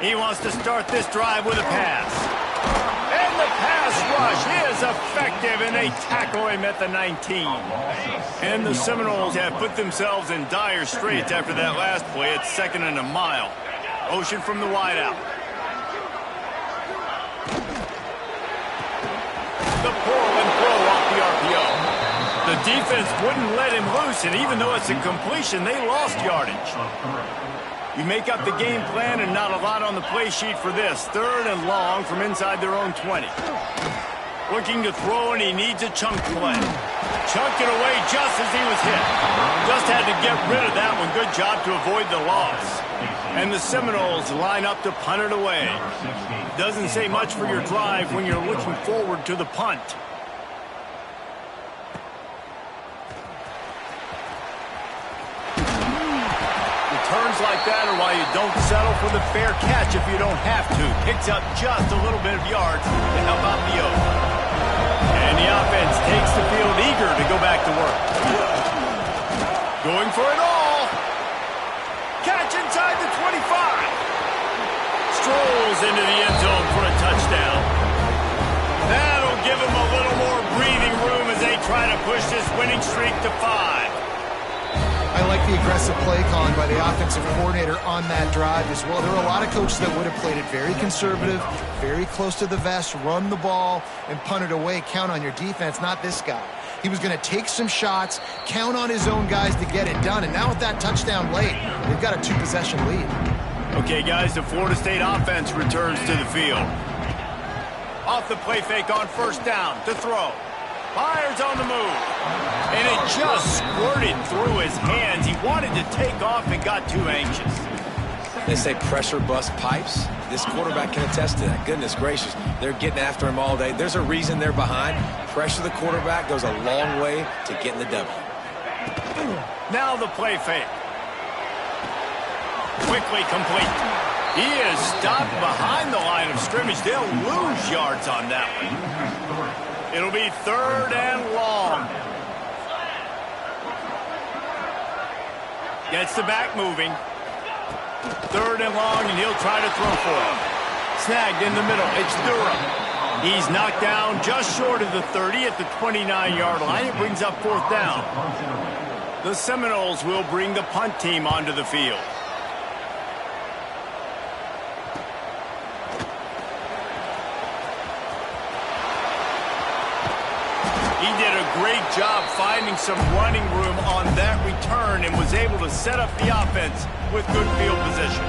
He wants to start this drive with a pass. And the pass rush is effective, and they tackle him at the 19. And the Seminoles have put themselves in dire straits after that last play. It's 2nd and a mile. Motion from the wideout. The pull and throw off the RPO. The defense wouldn't let him loose, and even though it's a completion, they lost yardage. You make up the game plan and not a lot on the play sheet for this. 3rd and long from inside their own 20. Looking to throw, and he needs a chunk play. Chunked it away just as he was hit. Just had to get rid of that one. Good job to avoid the loss. And the Seminoles line up to punt it away. Doesn't say much for your drive when you're looking forward to the punt. Turns like that are why you don't settle for the fair catch if you don't have to. Picks up just a little bit of yards to help out the O. And the offense takes the field eager to go back to work. Going for it all. Catch inside the 25. Strolls into the end zone for a touchdown. That'll give him a little more breathing room as they try to push this winning streak to 5. I like the aggressive play calling by the offensive coordinator on that drive as well. There were a lot of coaches that would have played it very conservative, very close to the vest, run the ball, and punt it away. Count on your defense, not this guy. He was going to take some shots, count on his own guys to get it done. And now with that touchdown late, they've got a 2-possession lead. Okay, guys, the Florida State offense returns to the field. Off the play fake on first down to throw. Fires on the move. And it just squirted through his hands. He wanted to take off and got too anxious. They say pressure bust pipes. This quarterback can attest to that. Goodness gracious. They're getting after him all day. There's a reason they're behind. Pressure the quarterback goes a long way to getting the W. Now the play fake. Quickly complete. He is stopped behind the line of scrimmage. They'll lose yards on that one. It'll be 3rd and long. Gets the back moving. 3rd and long, and he'll try to throw for it. Snagged in the middle. It's Durham. He's knocked down just short of the 30 at the 29-yard line. It brings up 4th down. The Seminoles will bring the punt team onto the field. He did a great job finding some running room on that return and was able to set up the offense with good field position.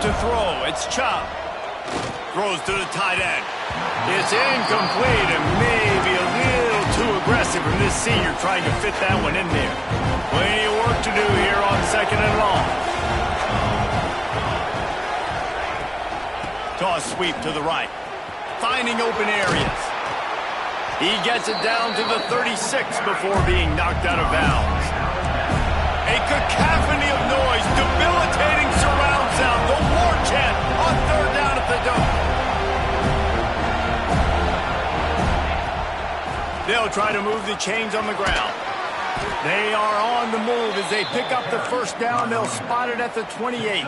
To throw, it's Chop. Throws to the tight end. It's incomplete and maybe a little too aggressive from this senior trying to fit that one in there. Plenty of work to do here on 2nd and long. Toss sweep to the right. Finding open areas. He gets it down to the 36 before being knocked out of bounds. A cacophony of noise, debilitating surround sound, the war chant on 3rd down at the Dome. They'll try to move the chains on the ground. They are on the move as they pick up the 1st down. They'll spot it at the 28.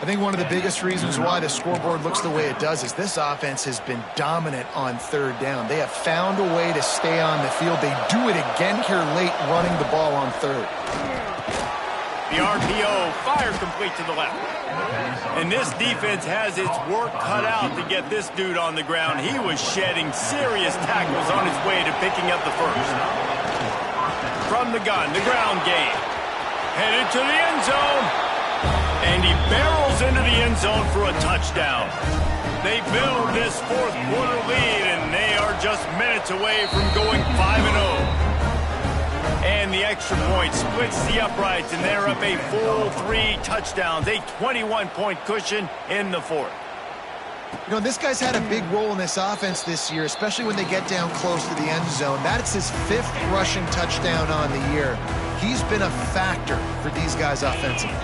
I think one of the biggest reasons why the scoreboard looks the way it does is this offense has been dominant on 3rd down. They have found a way to stay on the field. They do it again here late, running the ball on 3rd. The RPO fired complete to the left. And this defense has its work cut out to get this dude on the ground. He was shedding serious tackles on his way to picking up the 1st. From the gun, the ground game. Headed to the end zone. And he barrels into the end zone for a touchdown. They build this 4th quarter lead, and they are just minutes away from going 5-0. And the extra point splits the uprights, and they're up a full 3 touchdowns, a 21-point cushion in the 4th. You know, this guy's had a big role in this offense this year, especially when they get down close to the end zone. That's his 5th rushing touchdown on the year. He's been a factor for these guys offensively.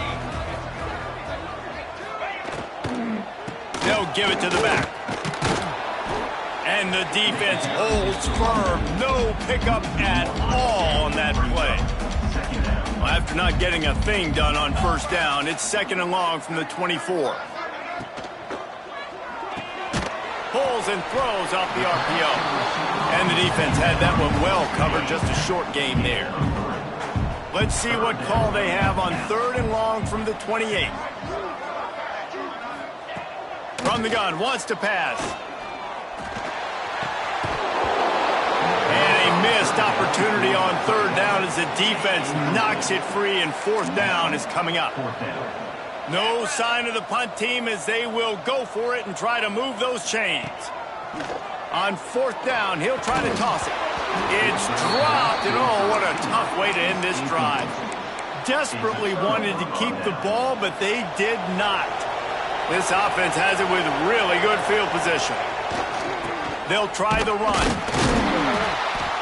They'll give it to the back. And the defense holds firm. No pickup at all on that play. Well, after not getting a thing done on 1st down, it's 2nd and long from the 24. Pulls and throws off the RPO. And the defense had that one well covered. Just a short game there. Let's see what call they have on 3rd and long from the 28. From the gun, wants to pass. And a missed opportunity on 3rd down as the defense knocks it free, and 4th down is coming up. No sign of the punt team as they will go for it and try to move those chains. On 4th down, he'll try to toss it. It's dropped, and oh, what a tough way to end this drive. Desperately wanted to keep the ball, but they did not. This offense has it with really good field position. They'll try the run.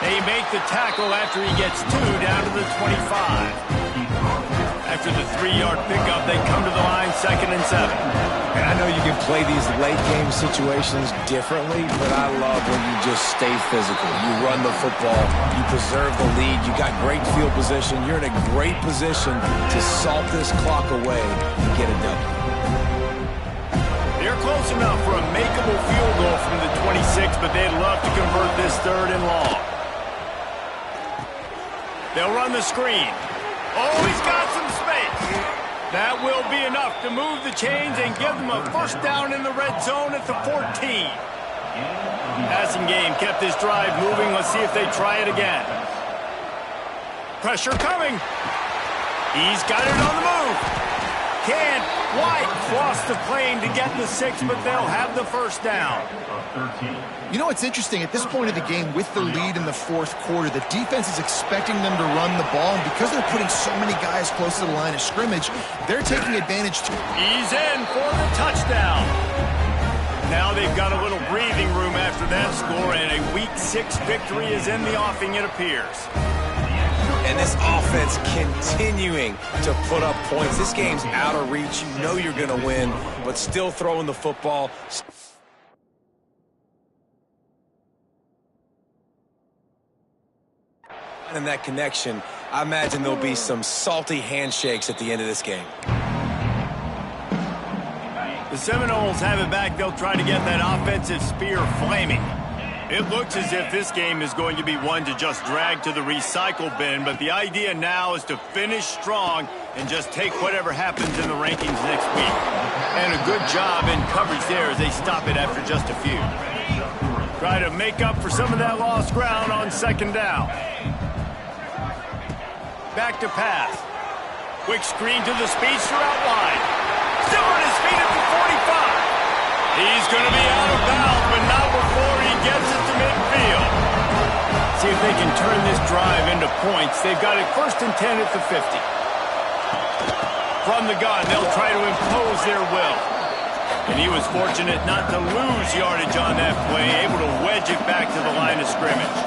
They make the tackle after he gets 2 down to the 25. After the 3-yard pickup, they come to the line 2nd and 7. And I know you can play these late game situations differently, but I love when you just stay physical. You run the football, you preserve the lead, you got great field position, you're in a great position to salt this clock away and get it done. They're close enough for a makeable field goal from the 26. 6, but they'd love to convert this 3rd and long. They'll run the screen. Oh, he's got some space. That will be enough to move the chains and give them a first down in the red zone at the 14. Passing game kept this drive moving. Let's see if they try it again. Pressure coming. He's got it on the move. Can't quite cross the plane to get the 6, but they'll have the first down. You know, it's interesting. At this point of the game, with the lead in the 4th quarter, the defense is expecting them to run the ball. And because they're putting so many guys close to the line of scrimmage, they're taking advantage too. He's in for the touchdown. Now they've got a little breathing room after that score, and a Week 6 victory is in the offing, it appears. And this offense continuing to put up points. This game's out of reach. You know you're going to win, but still throwing the football. And that connection, I imagine there'll be some salty handshakes at the end of this game. The Seminoles have it back. They'll try to get that offensive spear flaming. It looks as if this game is going to be one to just drag to the recycle bin, but the idea now is to finish strong and just take whatever happens in the rankings next week. And a good job in coverage there as they stop it after just a few. Try to make up for some of that lost ground on 2nd down. Back to pass. Quick screen to the speedster out wide. Still on his feet at the 45. He's going to be out of bounds, but not before he gets it to midfield. See if they can turn this drive into points. They've got it 1st and 10 at the 50. From the gun, they'll try to impose their will. And he was fortunate not to lose yardage on that play, able to wedge it back to the line of scrimmage.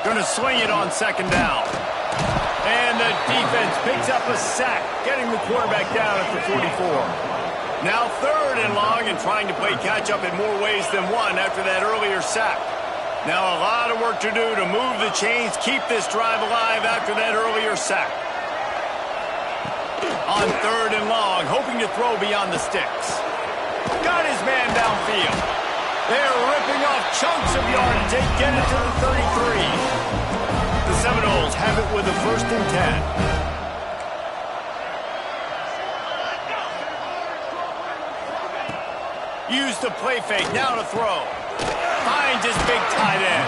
Going to swing it on 2nd down. And the defense picks up a sack, getting the quarterback down at the 44. Now 3rd and long and trying to play catch-up in more ways than one after that earlier sack. Now a lot of work to do to move the chains, keep this drive alive after that earlier sack. On 3rd and long, hoping to throw beyond the sticks. Got his man downfield. They're ripping off chunks of yardage. They get it to the 33. The Seminoles have it with a 1st and 10. Use the play fake, now to throw. Finds his big tight end.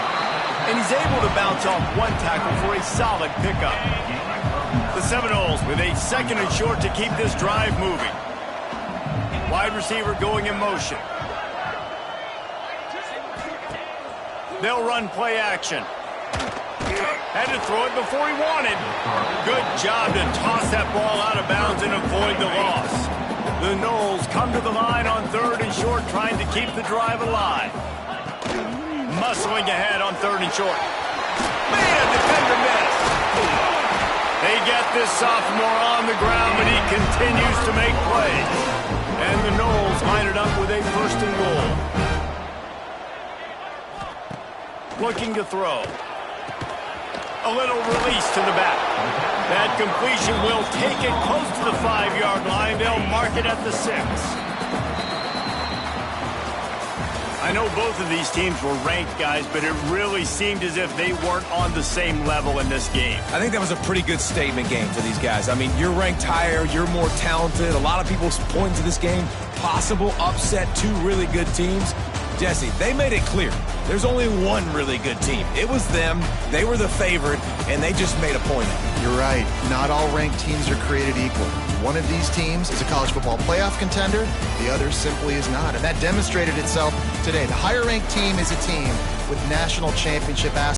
And he's able to bounce off one tackle for a solid pickup. The Seminoles with a 2nd and short to keep this drive moving. Wide receiver going in motion. They'll run play action. Had to throw it before he wanted. Good job to toss that ball out of bounds and avoid the loss. The Noles come to the line on 3rd and short, trying to keep the drive alive. Muscling ahead on 3rd and short. Man, defender missed. They get this sophomore on the ground, but he continues to make plays. And the Noles line it up with a 1st and goal. Looking to throw. A little release to the back. That completion will take it close to the 5-yard line. They'll mark it at the 6. I know both of these teams were ranked, guys, but it really seemed as if they weren't on the same level in this game. I think that was a pretty good statement game for these guys. I mean, you're ranked higher, you're more talented. A lot of people point to this game, possible upset, 2 really good teams. Jesse, they made it clear. There's only one really good team. It was them. They were the favorite, and they just made a point of it. You're right. Not all ranked teams are created equal. One of these teams is a college football playoff contender. The other simply is not. And that demonstrated itself today. The higher ranked team is a team with national championship aspirations.